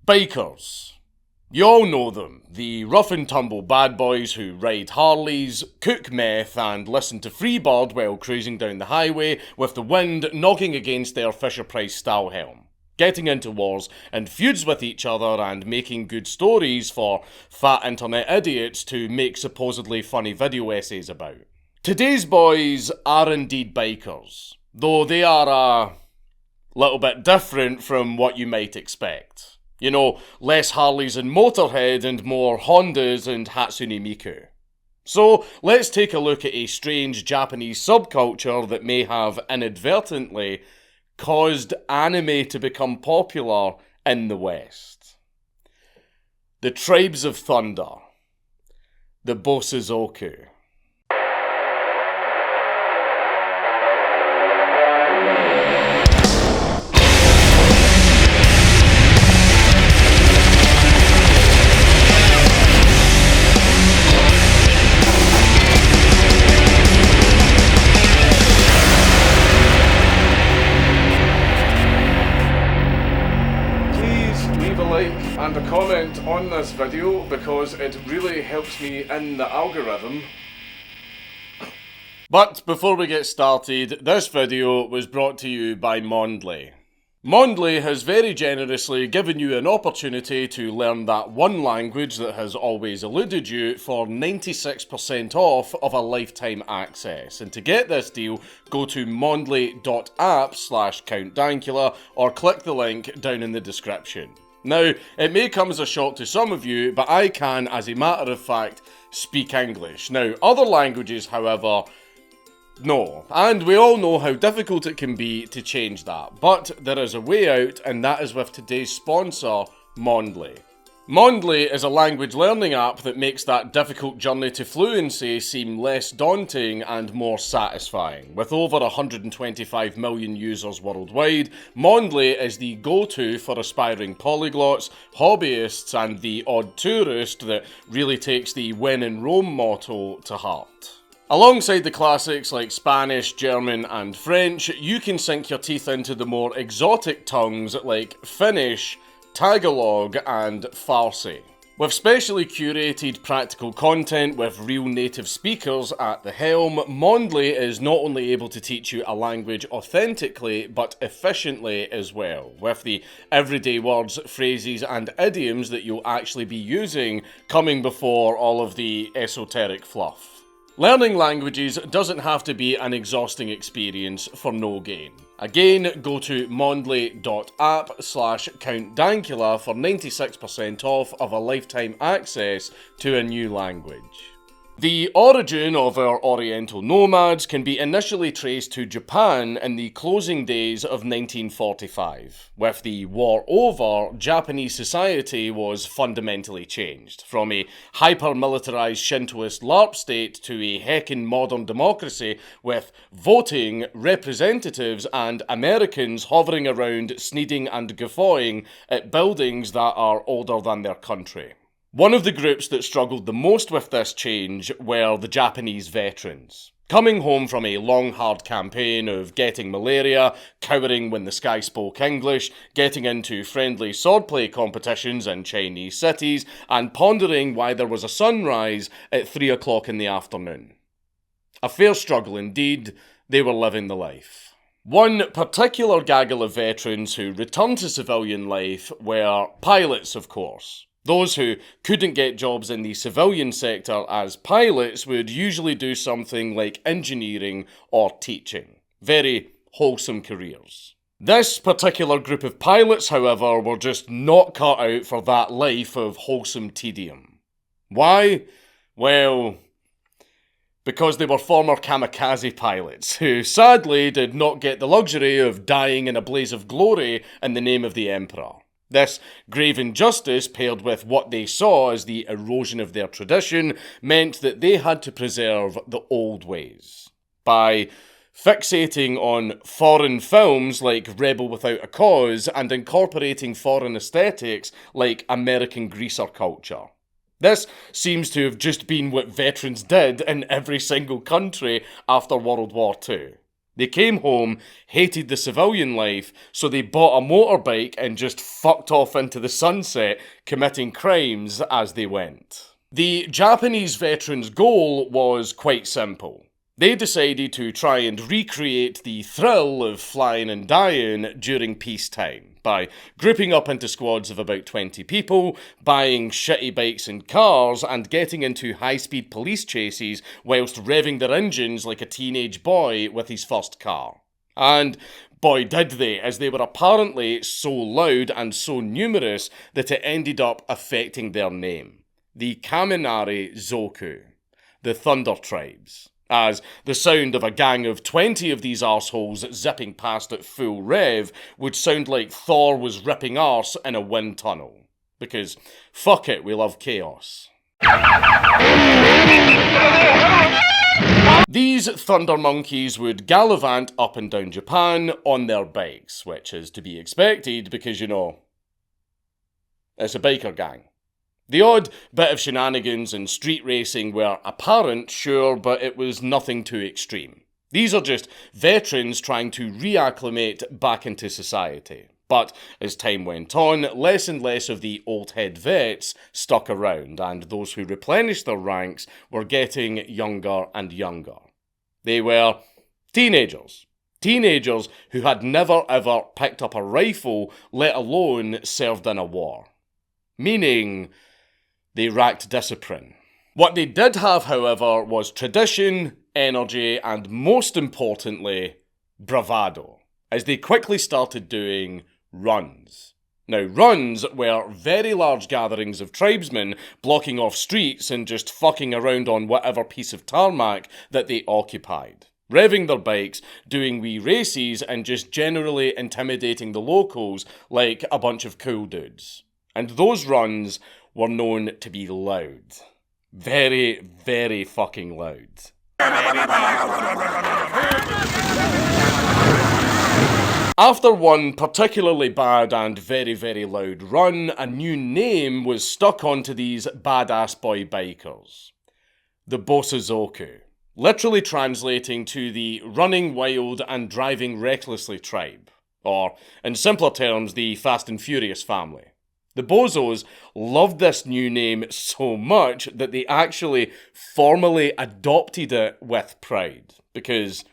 Bikers. You all know them, the rough and tumble bad boys who ride Harleys, cook meth and listen to Freebird while cruising down the highway with the wind knocking against their Fisher-Price style helm, getting into wars and feuds with each other and making good stories for fat internet idiots to make supposedly funny video essays about. Today's boys are indeed bikers, though they are a little bit different from what you might expect. You know, less Harleys and Motorhead and more Hondas and Hatsune Miku. So, let's take a look at a strange Japanese subculture that may have inadvertently caused anime to become popular in the West. The Tribes of Thunder. The Bosozoku. And a comment on this video because it really helps me in the algorithm. But before we get started, this video was brought to you by Mondly. Mondly has very generously given you an opportunity to learn that one language that has always eluded you for 96% off of a lifetime access. And to get this deal, go to mondly.app/Count Dankula or click the link down in the description. Now, it may come as a shock to some of you, but I can, as a matter of fact, speak English. Now, other languages, however, no. And we all know how difficult it can be to change that. But there is a way out, and that is with today's sponsor, Mondly. Mondly is a language learning app that makes that difficult journey to fluency seem less daunting and more satisfying. With over 125 million users worldwide, Mondly is the go-to for aspiring polyglots, hobbyists, and the odd tourist that really takes the when in Rome motto to heart. Alongside the classics like Spanish, German, and French, you can sink your teeth into the more exotic tongues like Finnish, Tagalog and Farsi. With specially curated practical content with real native speakers at the helm, Mondly is not only able to teach you a language authentically but efficiently as well, with the everyday words, phrases and idioms that you'll actually be using coming before all of the esoteric fluff. Learning languages doesn't have to be an exhausting experience for no gain. Again, go to mondly.app/Count Dankula for 96% off of a lifetime access to a new language. The origin of our Oriental nomads can be initially traced to Japan in the closing days of 1945. With the war over, Japanese society was fundamentally changed, from a hyper-militarized Shintoist LARP state to a heckin' modern democracy with voting, representatives and Americans hovering around sneezing and guffawing at buildings that are older than their country. One of the groups that struggled the most with this change were the Japanese veterans. Coming home from a long hard campaign of getting malaria, cowering when the sky spoke English, getting into friendly swordplay competitions in Chinese cities, and pondering why there was a sunrise at 3 o'clock in the afternoon. A fair struggle indeed, they were living the life. One particular gaggle of veterans who returned to civilian life were pilots, of course. Those who couldn't get jobs in the civilian sector as pilots would usually do something like engineering or teaching. Very wholesome careers. This particular group of pilots, however, were just not cut out for that life of wholesome tedium. Why? Well, because they were former kamikaze pilots, who sadly did not get the luxury of dying in a blaze of glory in the name of the Emperor. This grave injustice, paired with what they saw as the erosion of their tradition, meant that they had to preserve the old ways. By fixating on foreign films like Rebel Without a Cause and incorporating foreign aesthetics like American greaser culture. This seems to have just been what veterans did in every single country after World War II. They came home, hated the civilian life, so they bought a motorbike and just fucked off into the sunset, committing crimes as they went. The Japanese veterans' goal was quite simple. They decided to try and recreate the thrill of flying and dying during peacetime by grouping up into squads of about 20 people, buying shitty bikes and cars, and getting into high-speed police chases whilst revving their engines like a teenage boy with his first car. And boy did they, as they were apparently so loud and so numerous that it ended up affecting their name. The Kaminari Zoku, the Thunder Tribes, as the sound of a gang of 20 of these arseholes zipping past at full rev would sound like Thor was ripping arse in a wind tunnel. Because, fuck it, we love chaos. These thunder monkeys would gallivant up and down Japan on their bikes, which is to be expected because, you know, it's a biker gang. The odd bit of shenanigans and street racing were apparent, sure, but it was nothing too extreme. These are just veterans trying to reacclimate back into society. But as time went on, less and less of the old head vets stuck around, and those who replenished their ranks were getting younger and younger. They were teenagers. Teenagers who had never ever picked up a rifle, let alone served in a war. Meaning, they lacked discipline. What they did have, however, was tradition, energy, and most importantly, bravado, as they quickly started doing runs. Now, runs were very large gatherings of tribesmen blocking off streets and just fucking around on whatever piece of tarmac that they occupied, revving their bikes, doing wee races, and just generally intimidating the locals like a bunch of cool dudes. And those runs were known to be loud. Very, very fucking loud. After one particularly bad and very, very loud run, a new name was stuck onto these badass boy bikers. The Bosozoku, literally translating to the running wild and driving recklessly tribe, or, in simpler terms, the Fast and Furious family. The Bozos loved this new name so much that they actually formally adopted it with pride, because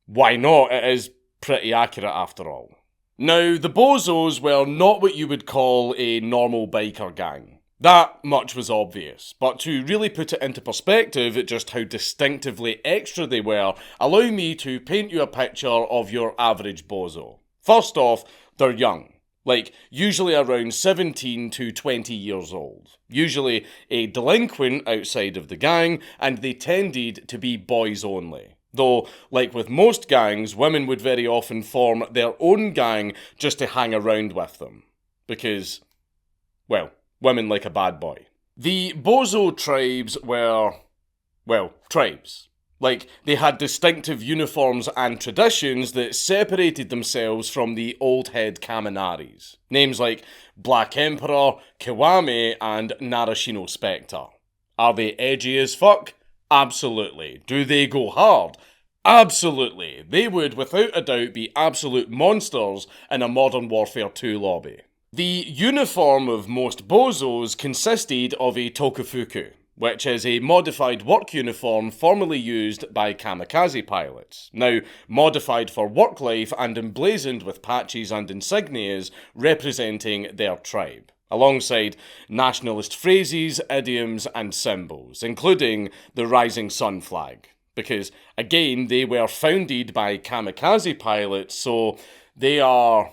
why not? It is pretty accurate after all. Now, the Bozos were not what you would call a normal biker gang. That much was obvious, but to really put it into perspective at just how distinctively extra they were, allow me to paint you a picture of your average Bozo. First off, they're young. Like, usually around 17 to 20 years old. Usually a delinquent outside of the gang, and they tended to be boys only. Though, like with most gangs, women would very often form their own gang just to hang around with them. Because, well, women like a bad boy. The Bozo tribes were, well, tribes. Like, they had distinctive uniforms and traditions that separated themselves from the old head Kaminaris. Names like Black Emperor, Kiwame, and Narashino Spectre. Are they edgy as fuck? Absolutely. Do they go hard? Absolutely. They would, without a doubt, be absolute monsters in a Modern Warfare 2 lobby. The uniform of most Bozos consisted of a tokufuku, which is a modified work uniform formerly used by kamikaze pilots, now modified for work life and emblazoned with patches and insignias representing their tribe, alongside nationalist phrases, idioms and symbols, including the rising sun flag, because again they were founded by kamikaze pilots, so they are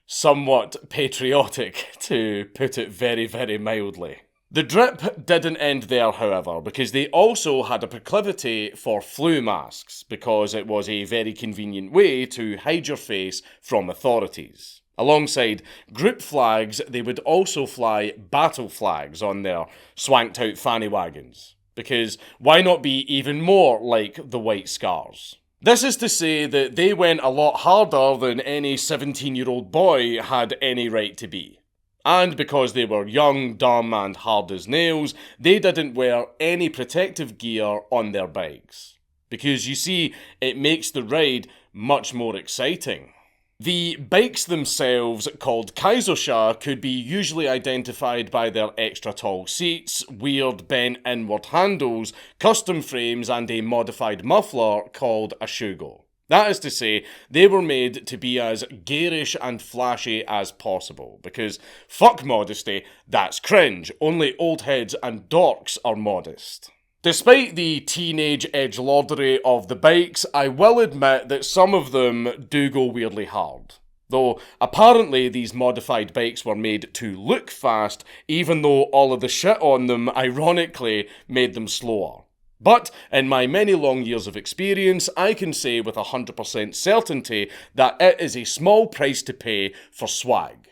somewhat patriotic, to put it very, very mildly. The drip didn't end there, however, because they also had a proclivity for flu masks, because it was a very convenient way to hide your face from authorities. Alongside group flags, they would also fly battle flags on their swanked out fanny wagons, because why not be even more like the White Scars? This is to say that they went a lot harder than any 17-year-old boy had any right to be. And because they were young, dumb, and hard as nails, they didn't wear any protective gear on their bikes. Because you see, it makes the ride much more exciting. The bikes themselves, called Kaizosha, could be usually identified by their extra tall seats, weird bent inward handles, custom frames, and a modified muffler called a shugo. That is to say, they were made to be as garish and flashy as possible, because fuck modesty, that's cringe, only old heads and dorks are modest. Despite the teenage edgelordery of the bikes, I will admit that some of them do go weirdly hard. Though, apparently these modified bikes were made to look fast, even though all of the shit on them, ironically, made them slower. But, in my many long years of experience, I can say with 100% certainty that it is a small price to pay for swag.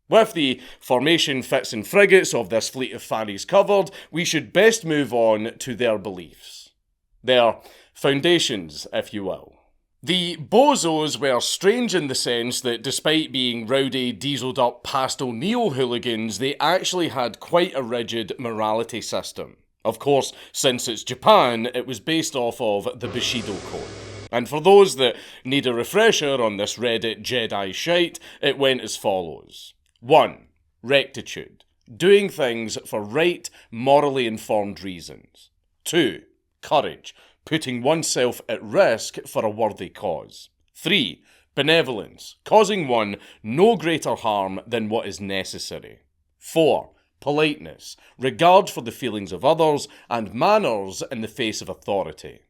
With the formation, fits and frigates of this fleet of fannies covered, we should best move on to their beliefs. Their foundations, if you will. The Bozos were strange in the sense that despite being rowdy, dieseled up pastel neo-hooligans, they actually had quite a rigid morality system. Of course, since it's Japan, it was based off of the Bushido Code. And for those that need a refresher on this Reddit Jedi shite, it went as follows. 1. Rectitude. Doing things for right, morally informed reasons. 2. Courage. Putting oneself at risk for a worthy cause. 3. Benevolence. Causing one no greater harm than what is necessary. 4. Politeness. Regard for the feelings of others and manners in the face of authority.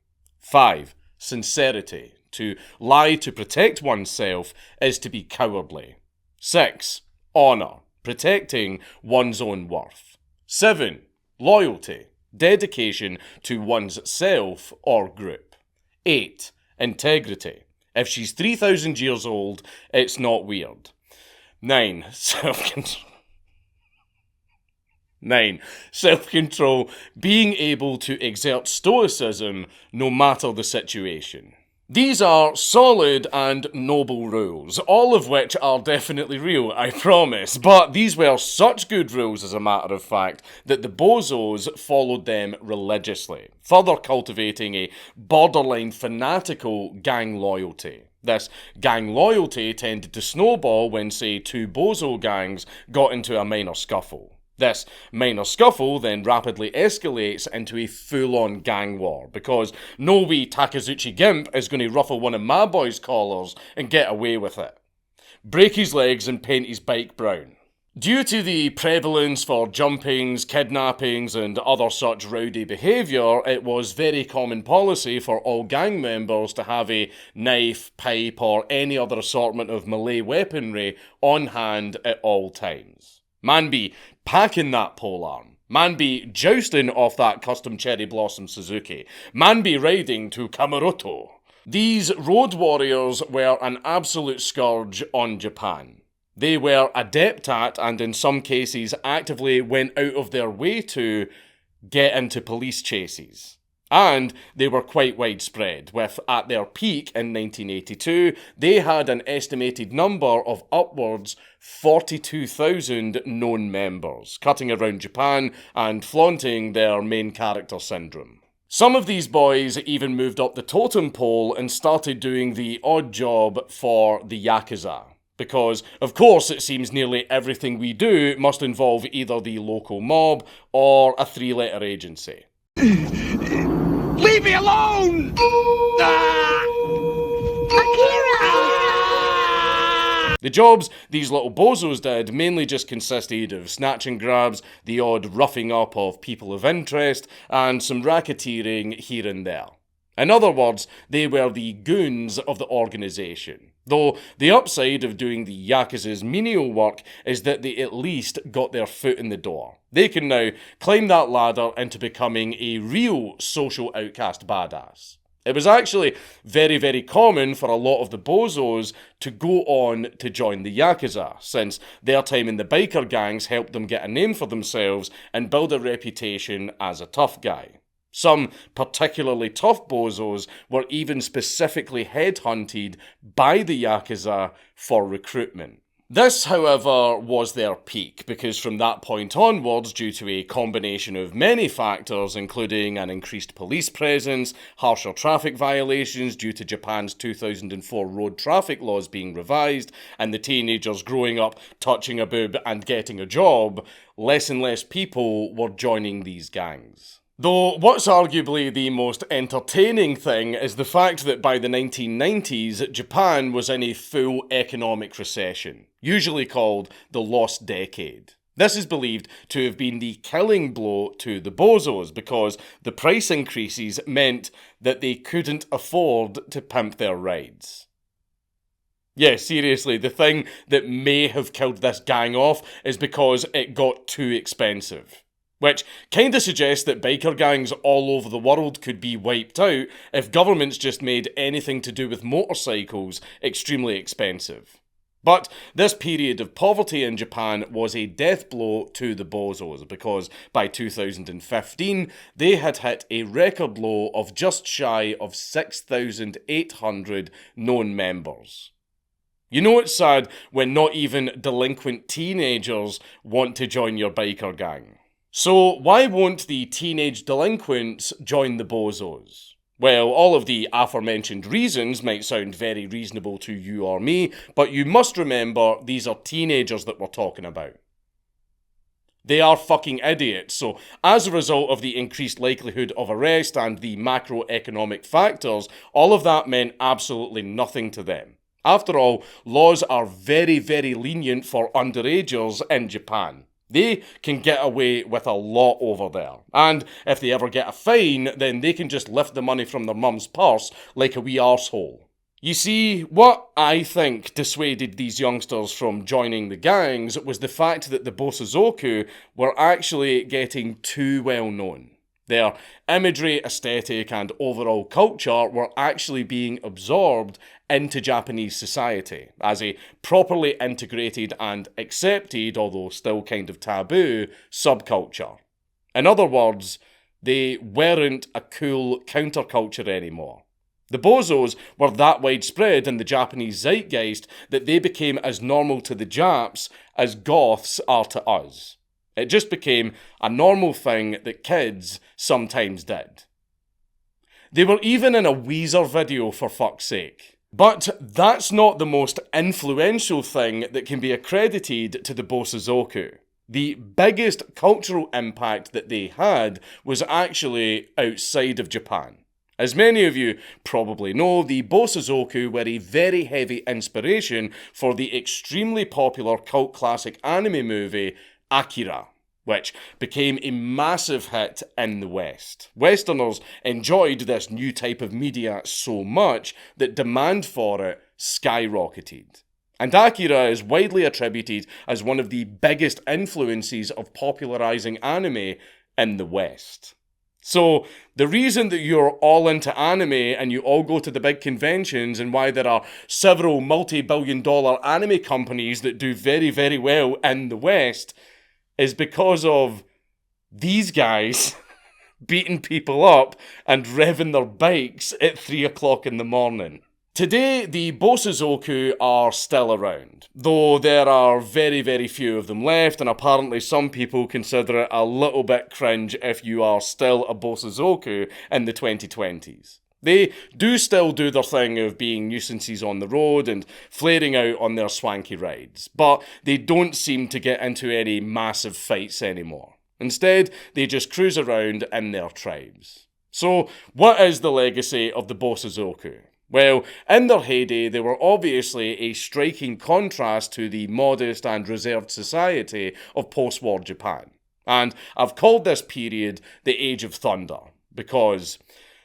5. Sincerity. To lie to protect oneself is to be cowardly. 6. Honour, protecting one's own worth. 7. Loyalty, dedication to one's self or group. 8. Integrity. If she's 3,000 years old, it's not weird. 9. Self-control. 9. Self-control, being able to exert stoicism no matter the situation. These are solid and noble rules, all of which are definitely real, I promise, but these were such good rules as a matter of fact that the Bozos followed them religiously, further cultivating a borderline fanatical gang loyalty. This gang loyalty tended to snowball when, say, two Bozo gangs got into a minor scuffle. This minor scuffle then rapidly escalates into a full-on gang war, because no wee Takazuchi Gimp is going to ruffle one of my boy's collars and get away with it. Break his legs and paint his bike brown. Due to the prevalence for jumpings, kidnappings and other such rowdy behaviour, it was very common policy for all gang members to have a knife, pipe or any other assortment of melee weaponry on hand at all times. Man be packing that polearm. Man be jousting off that custom cherry blossom Suzuki. Man be riding to Kamuroto. These road warriors were an absolute scourge on Japan. They were adept at, and in some cases actively went out of their way to, get into police chases. And they were quite widespread, with, at their peak in 1982, they had an estimated number of upwards 42,000 known members, cutting around Japan and flaunting their main character syndrome. Some of these boys even moved up the totem pole and started doing the odd job for the Yakuza. Because, of course, it seems nearly everything we do must involve either the local mob or a three-letter agency. Leave me alone! Akira! The jobs these little bozos did mainly just consisted of snatch and grabs, the odd roughing up of people of interest, and some racketeering here and there. In other words, they were the goons of the organisation. Though the upside of doing the Yakuza's menial work is that they at least got their foot in the door. They can now climb that ladder into becoming a real social outcast badass. It was actually very, very common for a lot of the bozos to go on to join the Yakuza, since their time in the biker gangs helped them get a name for themselves and build a reputation as a tough guy. Some particularly tough bozos were even specifically headhunted by the Yakuza for recruitment. This, however, was their peak, because from that point onwards, due to a combination of many factors, including an increased police presence, harsher traffic violations due to Japan's 2004 road traffic laws being revised, and the teenagers growing up, touching a boob and getting a job, less and less people were joining these gangs. Though what's arguably the most entertaining thing is the fact that by the 1990s, Japan was in a full economic recession, usually called the Lost Decade. This is believed to have been the killing blow to the bozos because the price increases meant that they couldn't afford to pimp their rides. Yeah, seriously, the thing that may have killed this gang off is because it got too expensive. Which kinda suggests that biker gangs all over the world could be wiped out if governments just made anything to do with motorcycles extremely expensive. But this period of poverty in Japan was a death blow to the bozos because by 2015 they had hit a record low of just shy of 6,800 known members. You know it's sad when not even delinquent teenagers want to join your biker gang. So why won't the teenage delinquents join the bozos? Well, all of the aforementioned reasons might sound very reasonable to you or me, but you must remember these are teenagers that we're talking about. They are fucking idiots, so as a result of the increased likelihood of arrest and the macroeconomic factors, all of that meant absolutely nothing to them. After all, laws are very, very lenient for underagers in Japan. They can get away with a lot over there. And if they ever get a fine, then they can just lift the money from their mum's purse like a wee arsehole. You see, what I think dissuaded these youngsters from joining the gangs was the fact that the Bosozoku were actually getting too well known. Their imagery, aesthetic, and overall culture were actually being absorbed into Japanese society as a properly integrated and accepted, although still kind of taboo, subculture. In other words, they weren't a cool counterculture anymore. The bozos were that widespread in the Japanese zeitgeist that they became as normal to the Japs as goths are to us. It just became a normal thing that kids sometimes did. They were even in a Weezer video, for fuck's sake. But that's not the most influential thing that can be accredited to the Bosozoku. The biggest cultural impact that they had was actually outside of Japan. As many of you probably know, the Bosozoku were a very heavy inspiration for the extremely popular cult classic anime movie Akira, which became a massive hit in the West. Westerners enjoyed this new type of media so much that demand for it skyrocketed. And Akira is widely attributed as one of the biggest influences of popularizing anime in the West. So, the reason that you're all into anime and you all go to the big conventions and why there are several multi-billion-dollar anime companies that do very, very well in the West is because of these guys beating people up and revving their bikes at 3 o'clock in the morning. Today, the Bosozoku are still around, though there are very, very few of them left, and apparently some people consider it a little bit cringe if you are still a Bosozoku in the 2020s. They do still do their thing of being nuisances on the road and flaring out on their swanky rides, but they don't seem to get into any massive fights anymore. Instead, they just cruise around in their tribes. So, what is the legacy of the Bosozoku? Well, in their heyday, they were obviously a striking contrast to the modest and reserved society of post-war Japan. And I've called this period the Age of Thunder, because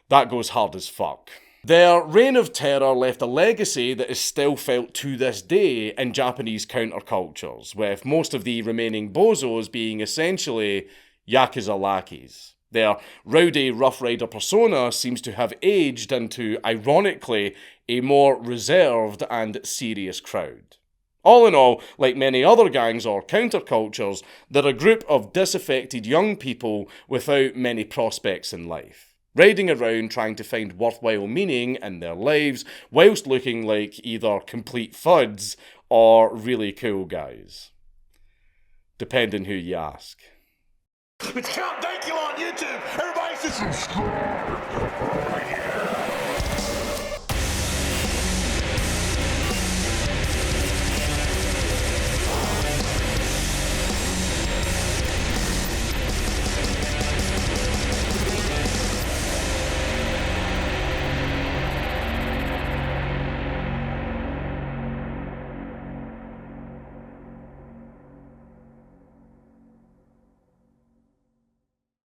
that goes hard as fuck. Their reign of terror left a legacy that is still felt to this day in Japanese countercultures, with most of the remaining bozos being essentially Yakuza lackeys. Their rowdy Rough Rider persona seems to have aged into, ironically, a more reserved and serious crowd. All in all, like many other gangs or countercultures, they're a group of disaffected young people without many prospects in life, riding around trying to find worthwhile meaning in their lives whilst looking like either complete fuds or really cool guys. Depending who you ask. It's Count Dankula on YouTube. Everybody should subscribe.